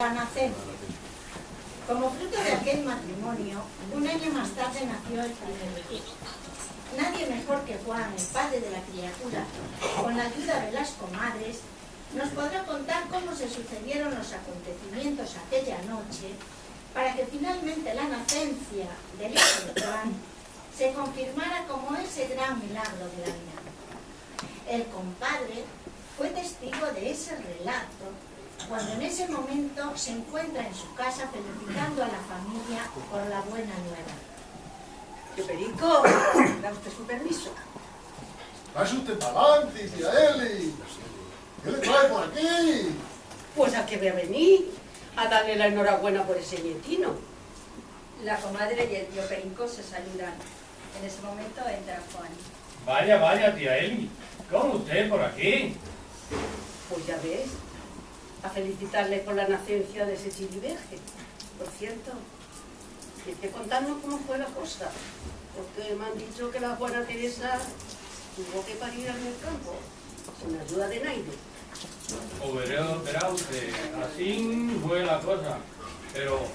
Nacer. Como fruto de aquel matrimonio, un año más tarde nació el primer hijo. Nadie mejor que Juan, el padre de la criatura, con la ayuda de las comadres, nos podrá contar cómo se sucedieron los acontecimientos aquella noche para que finalmente la nacencia del hijo de Juan se confirmara como ese gran milagro de la vida. El compadre fue testigo de ese relato cuando en ese momento se encuentra en su casa felicitando a la familia por la buena nueva. ¡Qué perico! ¿Da usted su permiso? ¡Pase usted para adelante, tía Eli! ¿Qué le trae por aquí? Pues a qué voy a venir, a darle la enhorabuena por ese nietino. La comadre y el tío Perico se saludan. En ese momento entra Juan. Vaya, vaya, tía Eli. ¿Cómo usted por aquí? Pues ya ves, a felicitarle por la nacencia de ese chiriberge. Por cierto, tienes que contarnos cómo fue la cosa, porque me han dicho que la Juana Teresa tuvo que parir en el campo, sin ayuda de nadie. O verá usted, así fue la cosa. Pero,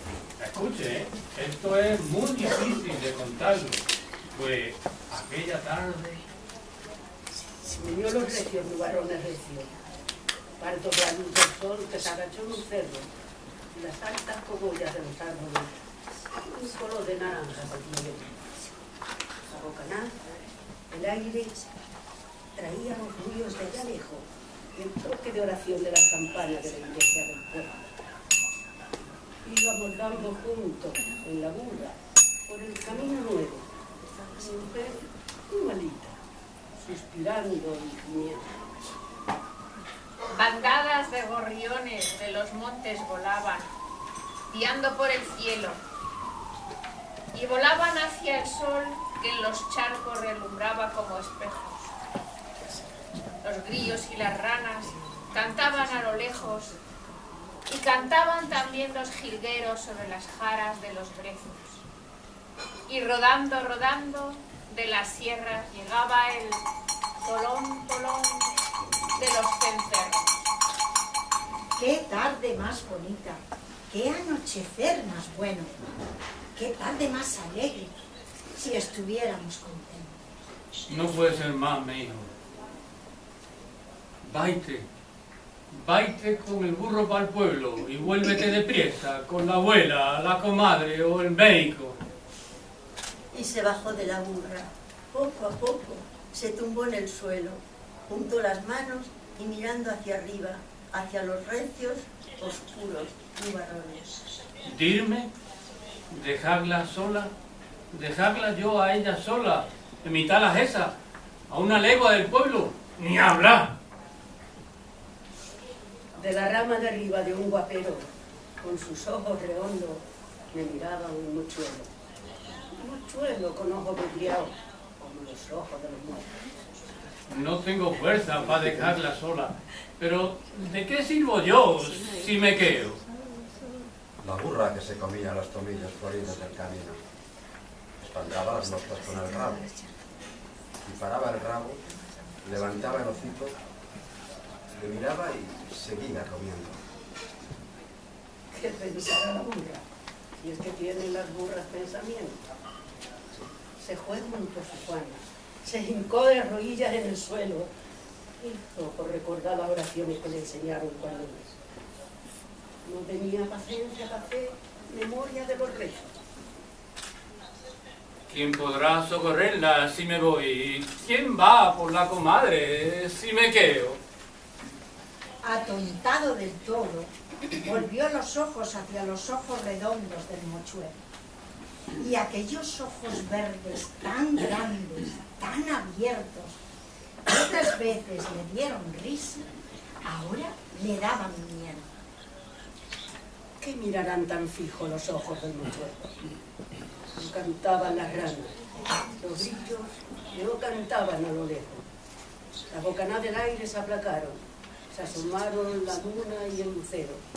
escuche, esto es muy difícil de contarlo. Pues, aquella tarde... Se me dio los recios, nubarrones recios. Parto de la luz del sol que se agachó en un cerro, y las altas cogollas de los árboles, un color de naranja patío. A bocanal, el aire traía los ruidos de allá lejos y el toque de oración de las campanas de la iglesia del pueblo. Íbamos dando juntos en la burra por el camino nuevo, mi mujer muy malita, suspirando y gimiendo. Bandadas de gorriones de los montes volaban, piando por el cielo, y volaban hacia el sol que en los charcos relumbraba como espejos. Los grillos y las ranas cantaban a lo lejos, y cantaban también los jilgueros sobre las jaras de los brezos. Y rodando, rodando, de las sierras llegaba el tolón, tolón de los cencerros. ¡Qué tarde más bonita! ¡Qué anochecer más bueno! ¡Qué tarde más alegre! Si estuviéramos contentos. No puede ser más, mi hijo. Vaite con el burro para el pueblo y vuélvete deprisa con la abuela, la comadre o el médico. Y se bajó de la burra. Poco a poco se tumbó en el suelo, juntó las manos y mirando hacia arriba, hacia los recios, oscuros nubarrones. Dirme, dejarla sola, dejarla yo a ella sola, en mitad de las esas, a una legua del pueblo, ni hablar. De la rama de arriba de un guapero, con sus ojos redondos, me miraba un mochuelo. Un mochuelo con ojos vidriados, como los ojos de los muertos. No tengo fuerza para dejarla sola, pero ¿de qué sirvo yo si me quedo? La burra que se comía las tomillas floridas del camino espantaba las moscas con el rabo y paraba el rabo, levantaba el hocico, le miraba y seguía comiendo. ¿Qué pensará la burra? Si es que tienen las burras pensamientos. Se fue junto a su Juana, se hincó de rodillas en el suelo, hizo por recordar las oraciones que le enseñaron cuando no tenía paciencia para hacer memoria de los rezos. ¿Quién podrá socorrerla si me voy? ¿Quién va por la comadre si me quedo? Atontado del todo, volvió los ojos hacia los ojos redondos del mochuelo. Y aquellos ojos verdes tan grandes, tan abiertos, que otras veces le dieron risa, ahora le daban miedo. ¿Qué mirarán tan fijo los ojos del mochuelo? No cantaban las ranas, los grillos no cantaban a lo lejos. Las bocanadas del aire se aplacaron, se asomaron la luna y el lucero.